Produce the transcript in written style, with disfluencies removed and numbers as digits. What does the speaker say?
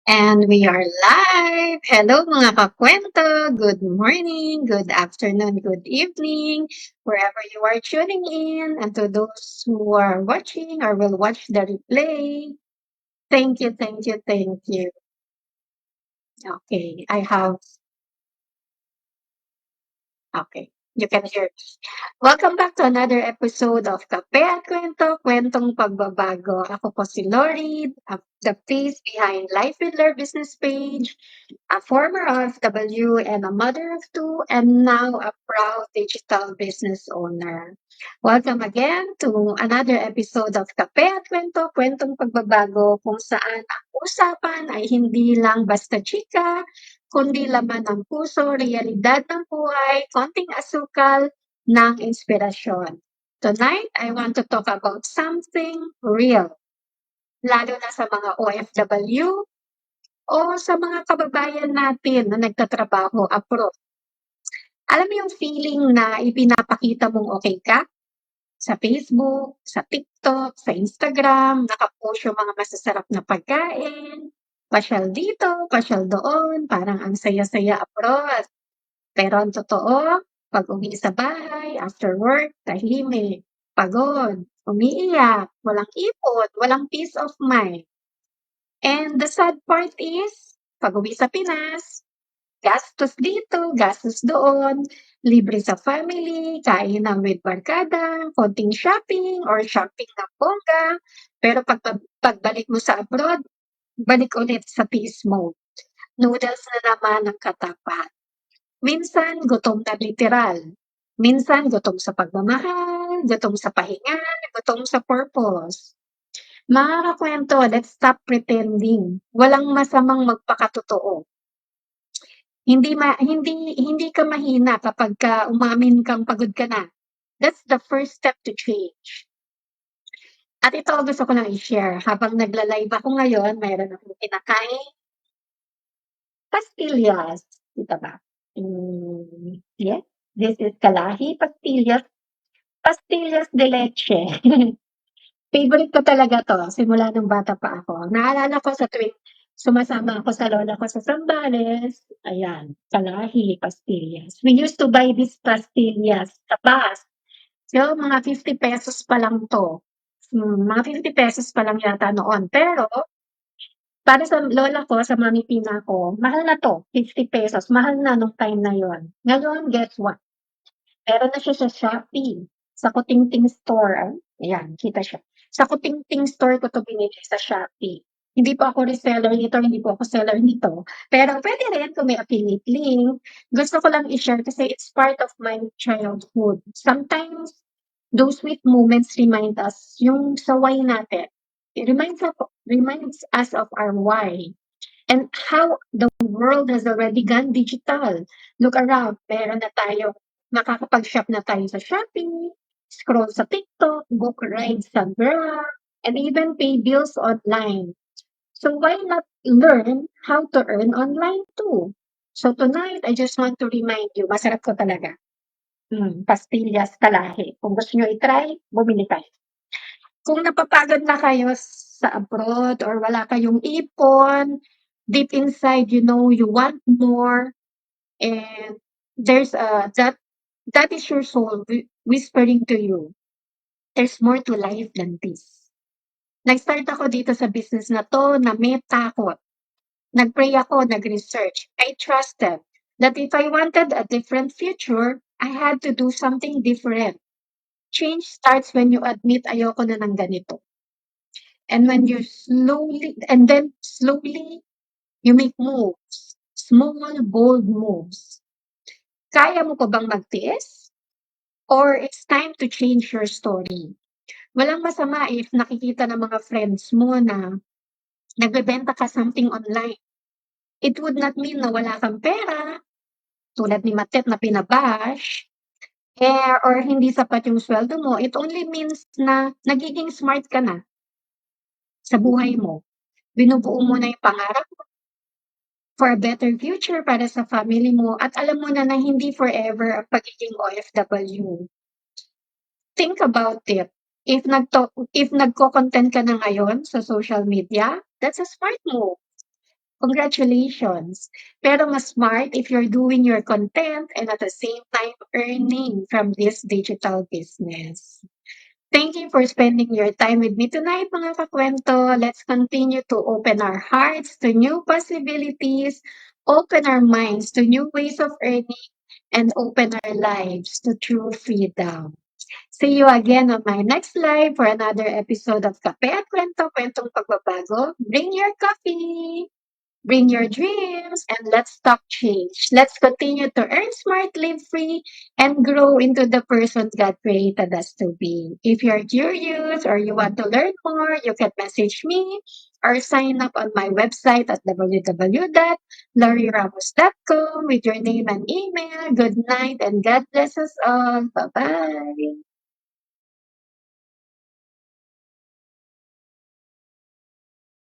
And we are live! Hello mga kakwento! Good morning, good afternoon, good evening, wherever you are tuning in. And to those who are watching or will watch the replay, thank you, thank you, thank you. Okay, okay, you can hear me. Welcome back to another episode of Kape at Kwento, Kwentong Pagbabago. Ako po si Lori, the face behind Life with Love business page, a former OFW and a mother of two, and now a proud digital business owner. Welcome again to another episode of Kape at Kwento, Kwentong Pagbabago, kung saan ang usapan ay hindi lang basta chika, kundi laman ng puso, realidad ng buhay, konting asukal ng inspirasyon. Tonight, I want to talk about something real, lalo na sa mga OFW o sa mga kababayan natin na nagtatrabaho abroad. Alam mo yung feeling na ipinapakita mong okay ka sa Facebook, sa TikTok, sa Instagram, naka-post yung mga masasarap na pagkain, pasyal dito, pasyal doon, parang ang saya-saya abroad. Pero ang totoo, pag-uwi sa bahay, after work, tahimik, pagod, umiiyak, walang ipon, walang peace of mind. And the sad part is, pag-uwi sa Pinas, gastos dito, gastos doon, libre sa family, kainan with barkada, konting shopping or shopping ng bongga. Pero pagbalik mo sa abroad, balik ulit sa peace mode. Noodles na naman ang katapat. Minsan gutom na literal. Minsan gutom sa pagmamahal, gutom sa pahinga, gutom sa purpose. Mga kakwento, let's stop pretending. Walang masamang magpakatotoo. Hindi ka mahina kapagka umamin kang pagod ka na. That's the first step to change. At ito gusto ko lang i-share. Habang nagla-live ako ngayon, mayroon akong kinakaing pastillas. Kita ba? Yes, this is kalahi pastillas. Pastillas de leche. Favorite ko talaga 'to simula nung bata pa ako. Naalala ko sa tuwing sumasama ako sa lola ko sa Zambales, ayan, kalahi, pastillas. We used to buy these pastillas sa bus. So, mga ₱50 pa lang 'to. Mga ₱50 pa lang yata noon. Pero para sa lola ko, sa mami pina ko, mahal na 'to, ₱50. Mahal na nung time na yon. Ngayon, guess what? Meron na siya sa Shopee, sa Kutingting store, ayan kita siya. Sa Kutingting store ko 'to binili sa Shopee. Hindi po ako reseller nito, hindi po ako seller nito, pero puwede rin kung may affiliate link. Gusto ko lang i-share kasi it's part of my childhood. Sometimes those sweet moments remind us yung sa why natin. It reminds us of our why and how the world has already gone digital. Look around, meron na tayo, makakapag-shop na tayo sa Shopee, scroll sa TikTok, book rides sa Grab, and even pay bills online. So why not learn how to earn online too? So tonight, I just want to remind you, masarap ko talaga. Pastillas kalahi. Kung gusto nyo i-try, bumili kayo. Kung napapagod na kayo sa abroad or wala kayong ipon, deep inside, you know, you want more, and there's that is your soul whispering to you, there's more to life than this. Nag-start ako dito sa business na 'to na may takot. Nag-pray ako, nag-research. I trusted that if I wanted a different future, I had to do something different. Change starts when you admit, "Ayoko na ng ganito." And when you slowly, you make moves. Small, bold moves. Kaya mo pa bang magtiis? Or it's time to change your story? Walang masama if nakikita ng mga friends mo na nagbebenta ka something online. It would not mean na wala kang pera, tulad ni Matet na pinabash, or hindi sapat yung sweldo mo. It only means na nagiging smart ka na sa buhay mo. Binubuo mo na yung pangarap for a better future para sa family mo at alam mo na na hindi forever ang pagiging OFW. Think about it. If nagko-content ka na ngayon sa social media, that's a smart move. Congratulations. Pero mas smart if you're doing your content and at the same time earning from this digital business. Thank you for spending your time with me tonight, mga kakwento. Let's continue to open our hearts to new possibilities, open our minds to new ways of earning, and open our lives to true freedom. See you again on my next live for another episode of Kape at Kwento, Kwentong Pagbabago. Bring your coffee! Bring your dreams and let's talk change. Let's continue to earn smart, live free, and grow into the person God created us to be. If you're curious or you want to learn more, you can message me or sign up on my website at www.lauryramos.com with your name and email. Good night and God bless us all. Bye bye.